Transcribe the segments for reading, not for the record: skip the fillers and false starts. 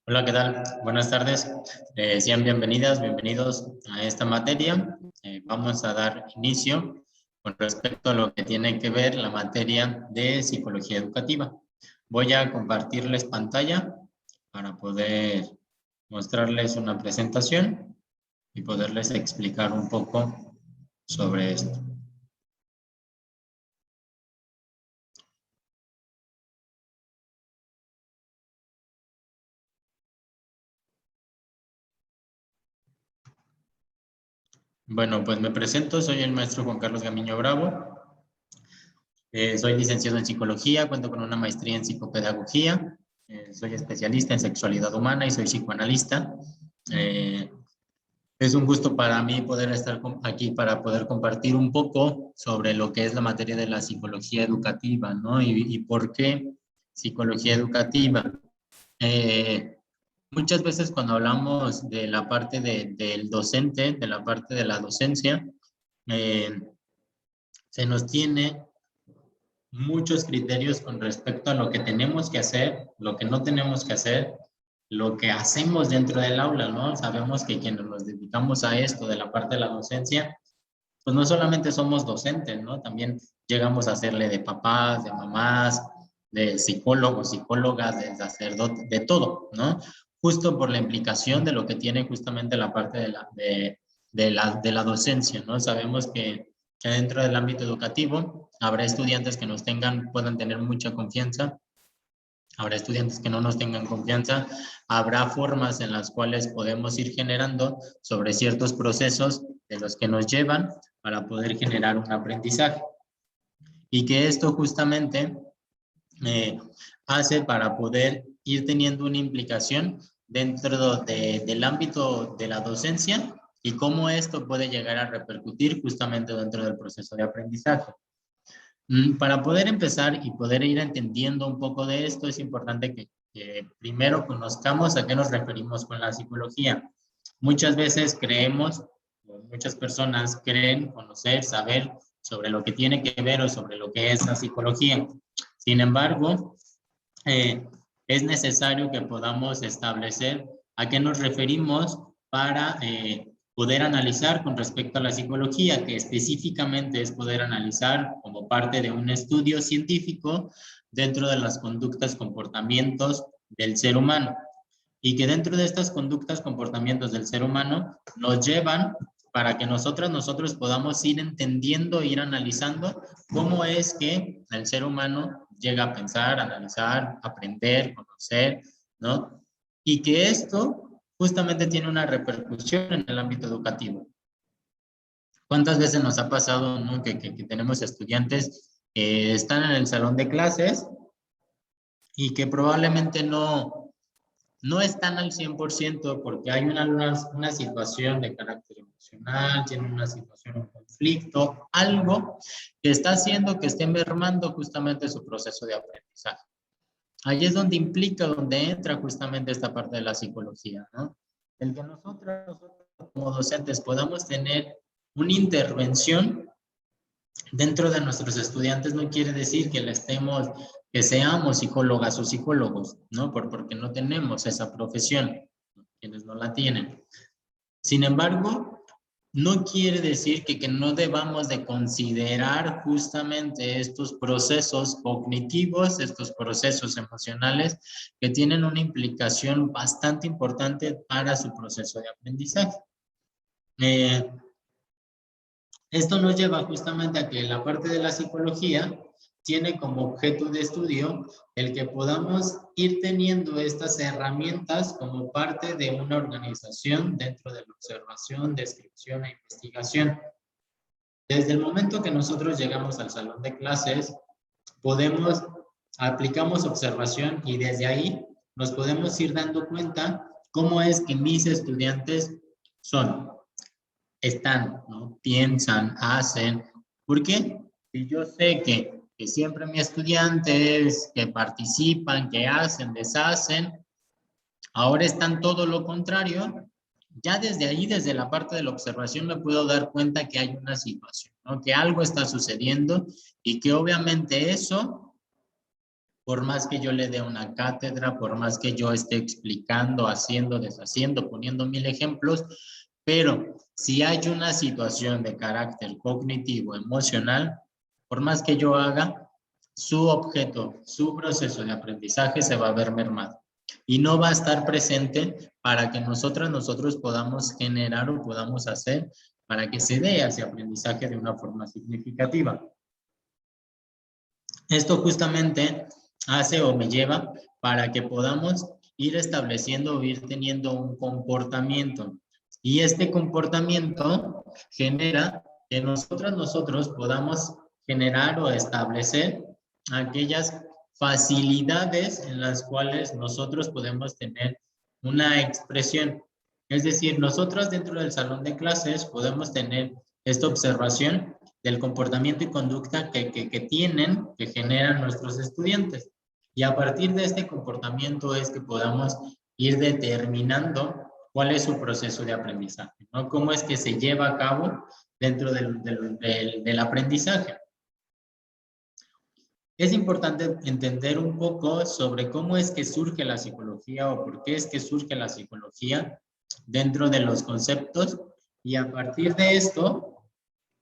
Hola, ¿qué tal? Buenas tardes. Sean bienvenidas, bienvenidos a esta materia. Vamos a dar inicio con respecto a lo que tiene que ver la materia de psicología educativa. Voy a compartirles pantalla para poder mostrarles una presentación y poderles explicar un poco sobre esto. Bueno, pues me presento, soy el maestro Juan Carlos Gamiño Bravo. Soy licenciado en psicología, cuento con una maestría en psicopedagogía, soy especialista en sexualidad humana y soy psicoanalista. Es un gusto para mí poder estar aquí para poder compartir un poco sobre lo que es la materia de la psicología educativa, ¿no? Y por qué psicología educativa. Muchas veces cuando hablamos de la parte del docente, de la parte de la docencia, eh, se nos tiene muchos criterios con respecto a lo que tenemos que hacer, lo que no tenemos que hacer, lo que hacemos dentro del aula, ¿no? Sabemos que quienes nos dedicamos a esto de la parte de la docencia, pues no solamente somos docentes, ¿no? También llegamos a hacerle de papás, de mamás, de psicólogos, psicólogas, de sacerdotes, de todo, ¿no? Justo por la implicación de lo que tiene justamente la parte de la docencia, ¿no? Sabemos que dentro del ámbito educativo habrá estudiantes que puedan tener mucha confianza, habrá estudiantes que no nos tengan confianza, habrá formas en las cuales podemos ir generando sobre ciertos procesos de los que nos llevan para poder generar un aprendizaje. Y que esto justamente hace para poder ir teniendo una implicación dentro del ámbito de la docencia y cómo esto puede llegar a repercutir justamente dentro del proceso de aprendizaje. Para poder empezar y poder ir entendiendo un poco de esto, es importante que primero conozcamos a qué nos referimos con la psicología. Muchas veces creemos, o muchas personas creen conocer, saber sobre lo que tiene que ver o sobre lo que es la psicología. Sin embargo, es necesario que podamos establecer a qué nos referimos para poder analizar con respecto a la psicología, que específicamente es poder analizar como parte de un estudio científico dentro de las conductas, comportamientos del ser humano. Y que dentro de estas conductas, comportamientos del ser humano nos llevan para que nosotros podamos ir entendiendo, ir analizando cómo es que el ser humano llega a pensar, analizar, aprender, conocer, ¿no? Y que esto justamente tiene una repercusión en el ámbito educativo. ¿Cuántas veces nos ha pasado, ¿no? que tenemos estudiantes que están en el salón de clases y que probablemente no están al 100% porque hay una situación de carácter emocional, tienen una situación, un conflicto, algo que está haciendo que estén mermando justamente su proceso de aprendizaje. Ahí es donde donde entra justamente esta parte de la psicología, ¿no? El que nosotros como docentes podamos tener una intervención dentro de nuestros estudiantes no quiere decir que seamos psicólogas o psicólogos, ¿no? Porque no tenemos esa profesión, quienes no la tienen. Sin embargo, no quiere decir que no debamos de considerar justamente estos procesos cognitivos, estos procesos emocionales que tienen una implicación bastante importante para su proceso de aprendizaje. Esto nos lleva justamente a que la parte de la psicología tiene como objeto de estudio el que podamos ir teniendo estas herramientas como parte de una organización dentro de la observación, descripción e investigación. Desde el momento que nosotros llegamos al salón de clases, aplicamos observación y desde ahí nos podemos ir dando cuenta cómo es que mis estudiantes están, ¿no? Piensan, hacen. ¿Por qué? Si yo sé que siempre mis estudiantes que participan, que hacen, deshacen, ahora están todo lo contrario, ya desde ahí, desde la parte de la observación, me puedo dar cuenta que hay una situación, ¿no? Que algo está sucediendo y que obviamente eso por más que yo le dé una cátedra, por más que yo esté explicando, haciendo, deshaciendo, poniendo 1000 ejemplos, pero si hay una situación de carácter cognitivo, emocional, por más que yo haga, su objeto, su proceso de aprendizaje se va a ver mermado y no va a estar presente para que nosotros podamos generar o podamos hacer para que se dé ese aprendizaje de una forma significativa. Esto justamente hace o me lleva para que podamos ir estableciendo o ir teniendo un comportamiento. Y este comportamiento genera que nosotros podamos generar o establecer aquellas facilidades en las cuales nosotros podemos tener una expresión. Es decir, nosotros dentro del salón de clases podemos tener esta observación del comportamiento y conducta que tienen, que generan nuestros estudiantes. Y a partir de este comportamiento es que podamos ir determinando cuál es su proceso de aprendizaje, ¿no? Cómo es que se lleva a cabo dentro del aprendizaje. Es importante entender un poco sobre cómo es que surge la psicología o por qué es que surge la psicología dentro de los conceptos y a partir de esto,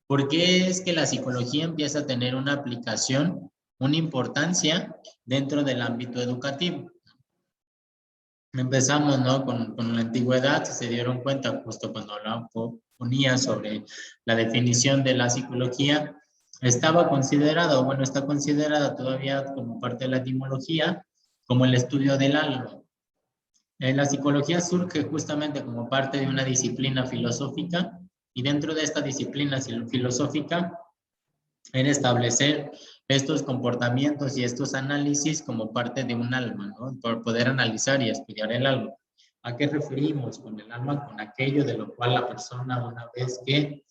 ¿por qué es que la psicología empieza a tener una aplicación, una importancia dentro del ámbito educativo? Empezamos, ¿no? Con la antigüedad, si se dieron cuenta justo cuando ponía sobre la definición de la psicología, estaba considerada, o bueno, está considerada todavía como parte de la etimología, como el estudio del alma. La psicología surge justamente como parte de una disciplina filosófica y dentro de esta disciplina filosófica en establecer estos comportamientos y estos análisis como parte de un alma, ¿no? Por poder analizar y estudiar el alma. ¿A qué referimos con el alma? Con aquello de lo cual la persona una vez que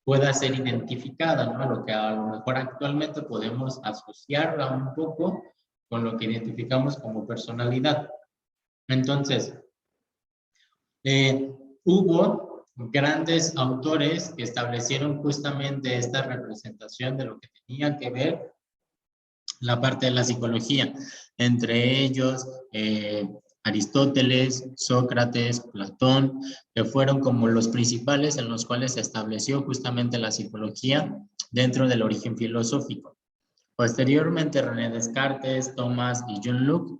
pueda ser identificada, ¿no? Lo que a lo mejor actualmente podemos asociarla un poco con lo que identificamos como personalidad. Entonces, hubo grandes autores que establecieron justamente esta representación de lo que tenía que ver la parte de la psicología, entre ellos Aristóteles, Sócrates, Platón, que fueron como los principales en los cuales se estableció justamente la psicología dentro del origen filosófico. Posteriormente, René Descartes, Thomas y John Locke,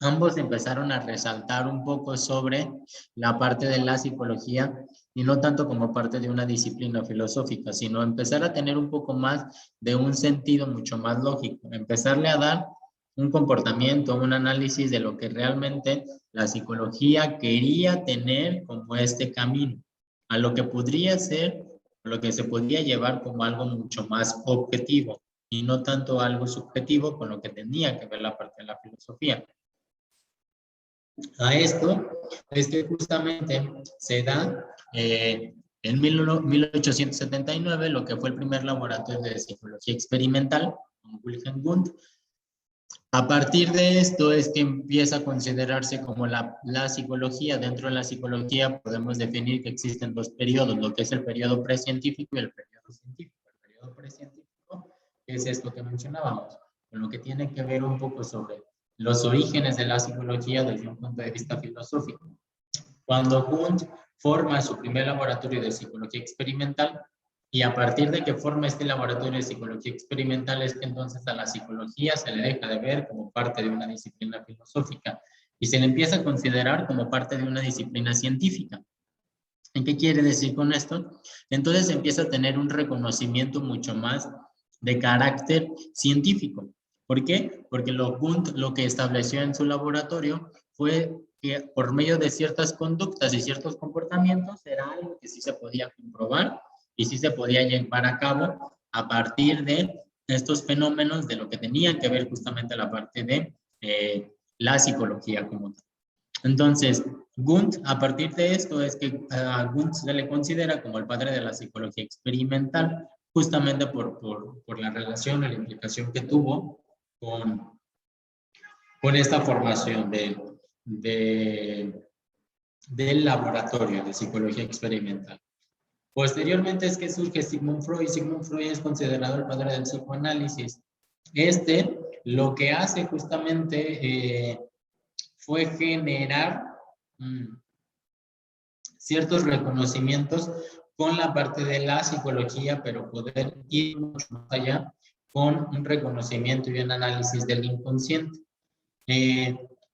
ambos empezaron a resaltar un poco sobre la parte de la psicología y no tanto como parte de una disciplina filosófica, sino empezar a tener un poco más de un sentido mucho más lógico, empezarle a dar un comportamiento, un análisis de lo que realmente la psicología quería tener como este camino, a lo que podría ser, a lo que se podría llevar como algo mucho más objetivo y no tanto algo subjetivo con lo que tenía que ver la parte de la filosofía. A esto es que justamente se da en 1879 lo que fue el primer laboratorio de psicología experimental con Wilhelm Wundt. A partir de esto es que empieza a considerarse como la psicología. Dentro de la psicología podemos definir que existen dos periodos, lo que es el periodo precientífico y el periodo científico. El periodo precientífico es esto que mencionábamos, con lo que tiene que ver un poco sobre los orígenes de la psicología desde un punto de vista filosófico. Cuando Wundt forma su primer laboratorio de psicología experimental, y a partir de que forma este laboratorio de psicología experimental es que entonces a la psicología se le deja de ver como parte de una disciplina filosófica y se le empieza a considerar como parte de una disciplina científica. ¿En qué quiere decir con esto? Entonces empieza a tener un reconocimiento mucho más de carácter científico. ¿Por qué? Porque Wundt lo que estableció en su laboratorio fue que por medio de ciertas conductas y ciertos comportamientos era algo que sí se podía comprobar y sí se podía llevar a cabo a partir de estos fenómenos de lo que tenían que ver justamente la parte de la psicología como tal. Entonces, Wundt, a partir de esto, es que a Wundt se le considera como el padre de la psicología experimental, justamente por la relación o la implicación que tuvo con esta formación del laboratorio de psicología experimental. Posteriormente es que surge Sigmund Freud. Sigmund Freud es considerado el padre del psicoanálisis. Este lo que hace justamente fue generar ciertos reconocimientos con la parte de la psicología, pero poder ir mucho más allá con un reconocimiento y un análisis del inconsciente.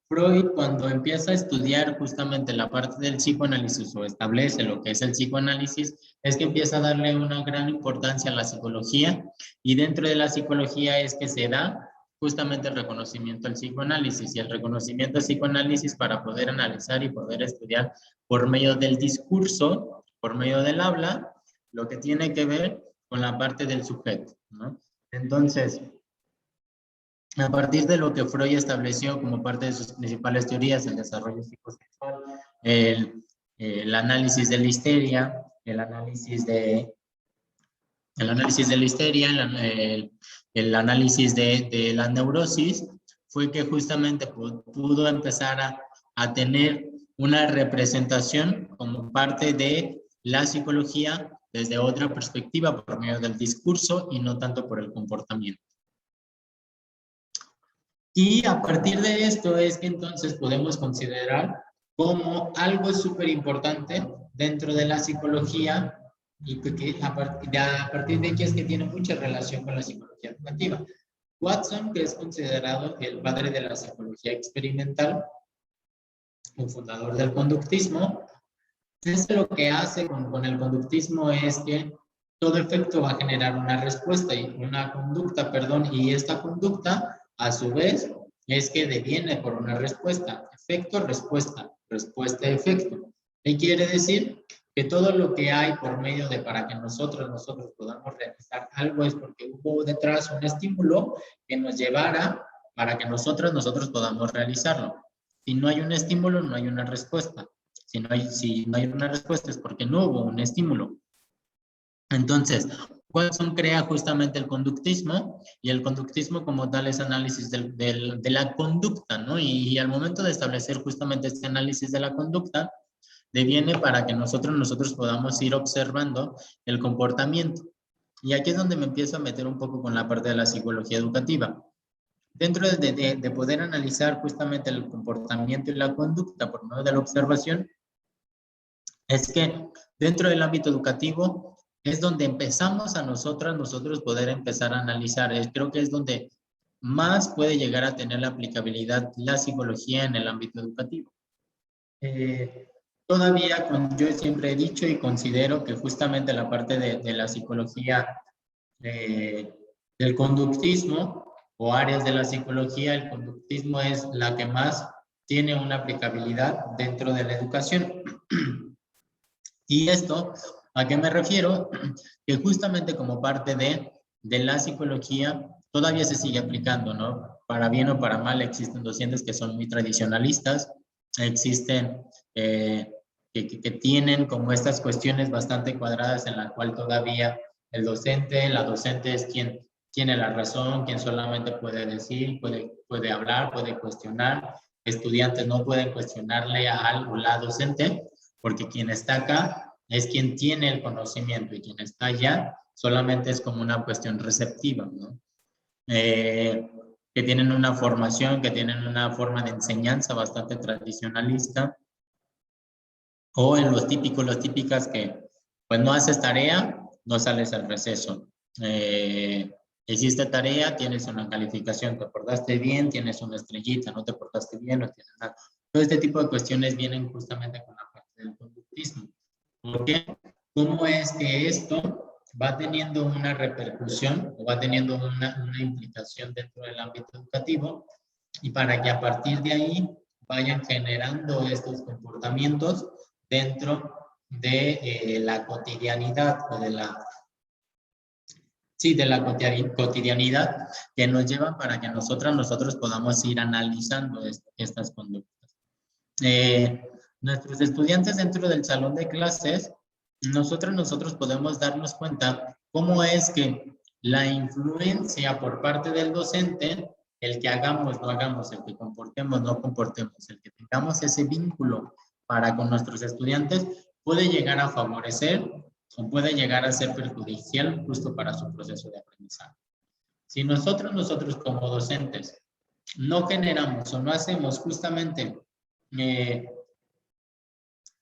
Freud, cuando empieza a estudiar justamente la parte del psicoanálisis o establece lo que es el psicoanálisis, es que empieza a darle una gran importancia a la psicología, y dentro de la psicología es que se da justamente el reconocimiento al psicoanálisis, y el reconocimiento al psicoanálisis para poder analizar y poder estudiar por medio del discurso, por medio del habla, lo que tiene que ver con la parte del sujeto, ¿no? Entonces, a partir de lo que Freud estableció como parte de sus principales teorías, el desarrollo psicosexual, el análisis de la histeria, el análisis de la histeria, el análisis de la neurosis, fue que justamente pudo empezar a tener una representación como parte de la psicología desde otra perspectiva por medio del discurso y no tanto por el comportamiento. Y a partir de esto es que entonces podemos considerar como algo súper importante dentro de la psicología, y que a partir de aquí es que tiene mucha relación con la psicología educativa. Watson, que es considerado el padre de la psicología experimental, un fundador del conductismo, es lo que hace con el conductismo es que todo efecto va a generar una respuesta y una conducta, perdón, y esta conducta a su vez es que deviene por una respuesta, efecto, respuesta, respuesta, efecto. ¿Qué quiere decir? Que todo lo que hay por medio de para que nosotros podamos realizar algo es porque hubo detrás un estímulo que nos llevara para que nosotros podamos realizarlo. Si no hay un estímulo, no hay una respuesta. Si no hay una respuesta es porque no hubo un estímulo. Entonces, Watson crea justamente el conductismo, y el conductismo como tal es análisis de la conducta, ¿no? Y al momento de establecer justamente este análisis de la conducta, deviene para que nosotros podamos ir observando el comportamiento. Y aquí es donde me empiezo a meter un poco con la parte de la psicología educativa. Dentro de poder analizar justamente el comportamiento y la conducta por medio de la observación, es que dentro del ámbito educativo es donde empezamos a nosotros poder empezar a analizar. Creo que es donde más puede llegar a tener la aplicabilidad la psicología en el ámbito educativo. Todavía yo siempre he dicho y considero que justamente la parte de la psicología del conductismo o áreas de la psicología, el conductismo es la que más tiene una aplicabilidad dentro de la educación. Y esto, ¿a qué me refiero? Que justamente como parte de la psicología todavía se sigue aplicando, ¿no? Para bien o para mal existen docentes que son muy tradicionalistas, existen que tienen como estas cuestiones bastante cuadradas en la cual todavía el docente, la docente es quien tiene la razón, quien solamente puede decir, puede hablar, puede cuestionar. Estudiantes no pueden cuestionarle a la docente, porque quien está acá es quien tiene el conocimiento y quien está allá solamente es como una cuestión receptiva, ¿no? Que tienen una formación, que tienen una forma de enseñanza bastante tradicionalista, o en los típicas que pues no haces tarea, no sales al receso. Hiciste tarea, tienes una calificación, te portaste bien, tienes una estrellita, no te portaste bien, no tienes nada. Todo este tipo de cuestiones vienen justamente con la parte del conductismo. ¿Por qué? ¿Cómo es que esto va teniendo una repercusión o va teniendo una implicación dentro del ámbito educativo, y para que a partir de ahí vayan generando estos comportamientos dentro de la cotidianidad o de la cotidianidad que nos llevan para que nosotros podamos ir analizando estas conductas. Nuestros estudiantes dentro del salón de clases, nosotros podemos darnos cuenta cómo es que la influencia por parte del docente, el que hagamos, no hagamos, el que comportemos, no comportemos, el que tengamos ese vínculo para con nuestros estudiantes, puede llegar a favorecer o puede llegar a ser perjudicial justo para su proceso de aprendizaje. Si nosotros como docentes no generamos o no hacemos justamente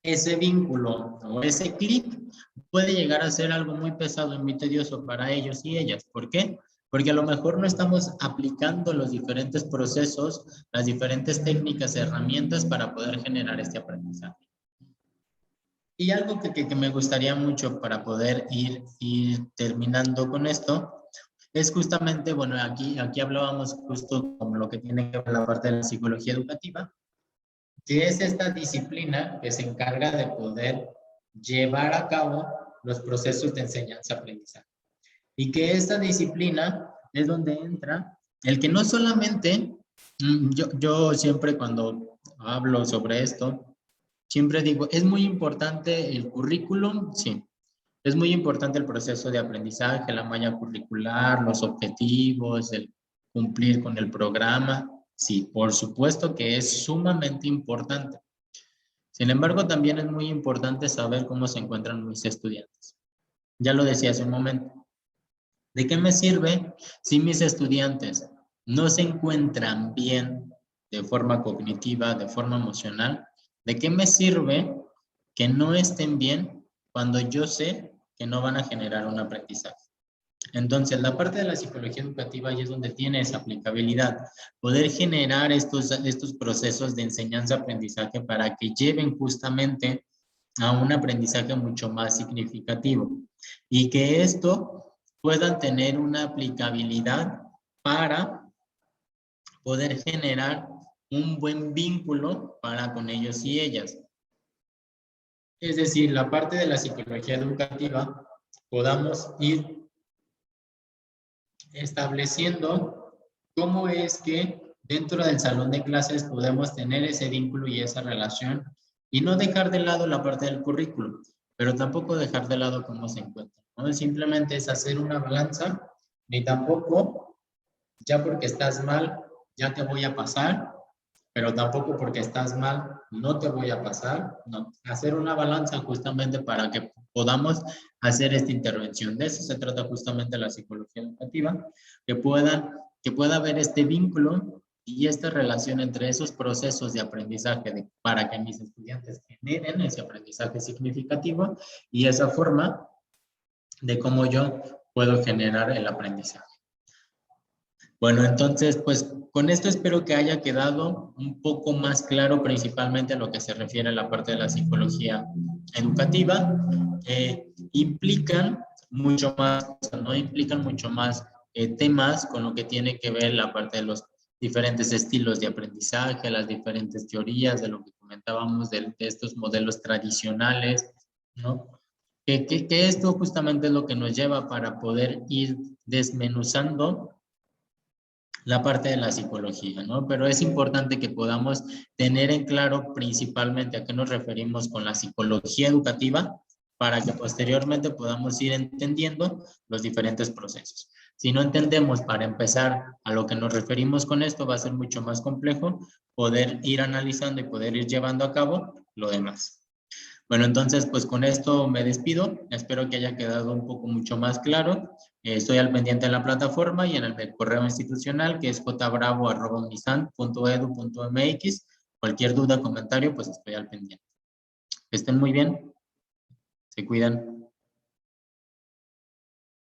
ese vínculo o ese clic, puede llegar a ser algo muy pesado y muy tedioso para ellos y ellas. ¿Por qué? Porque a lo mejor no estamos aplicando los diferentes procesos, las diferentes técnicas, herramientas para poder generar este aprendizaje. Y algo que me gustaría mucho para poder ir terminando con esto, es justamente, bueno, aquí hablábamos justo como lo que tiene que ver la parte de la psicología educativa, que es esta disciplina que se encarga de poder llevar a cabo los procesos de enseñanza-aprendizaje. Y que esta disciplina es donde entra el que no solamente, yo siempre cuando hablo sobre esto, siempre digo, es muy importante el currículum, sí. Es muy importante el proceso de aprendizaje, la malla curricular, los objetivos, el cumplir con el programa. Sí, por supuesto que es sumamente importante. Sin embargo, también es muy importante saber cómo se encuentran mis estudiantes. Ya lo decía hace un momento. ¿De qué me sirve si mis estudiantes no se encuentran bien de forma cognitiva, de forma emocional? ¿De qué me sirve que no estén bien cuando yo sé que no van a generar un aprendizaje? Entonces, la parte de la psicología educativa ahí es donde tiene esa aplicabilidad. Poder generar estos procesos de enseñanza-aprendizaje para que lleven justamente a un aprendizaje mucho más significativo y que esto puedan tener una aplicabilidad para poder generar un buen vínculo para con ellos y ellas. Es decir, la parte de la psicología educativa podamos ir estableciendo cómo es que dentro del salón de clases podemos tener ese vínculo y esa relación y no dejar de lado la parte del currículum, pero tampoco dejar de lado cómo se encuentra, ¿no? Simplemente es hacer una balanza, ni tampoco ya porque estás mal, ya te voy a pasar, pero tampoco porque estás mal, no te voy a pasar. No, hacer una balanza justamente para que podamos hacer esta intervención. De eso se trata justamente la psicología educativa, que pueda haber este vínculo y esta relación entre esos procesos de aprendizaje para que mis estudiantes generen ese aprendizaje significativo y esa forma de cómo yo puedo generar el aprendizaje. Bueno, entonces, pues con esto espero que haya quedado un poco más claro principalmente a lo que se refiere a la parte de la psicología educativa. Implican mucho más, ¿no? Implican mucho más temas con lo que tiene que ver la parte de los diferentes estilos de aprendizaje, las diferentes teorías, de lo que comentábamos de estos modelos tradicionales, ¿no? Que esto justamente es lo que nos lleva para poder ir desmenuzando la parte de la psicología, ¿no? Pero es importante que podamos tener en claro principalmente a qué nos referimos con la psicología educativa para que posteriormente podamos ir entendiendo los diferentes procesos. Si no entendemos para empezar a lo que nos referimos con esto, va a ser mucho más complejo poder ir analizando y poder ir llevando a cabo lo demás. Bueno, entonces, pues con esto me despido. Espero que haya quedado un poco mucho más claro. Estoy al pendiente de la plataforma y en el correo institucional que es jbravo@unisan.edu.mx. Cualquier duda, comentario, pues estoy al pendiente. Que estén muy bien. Se cuidan.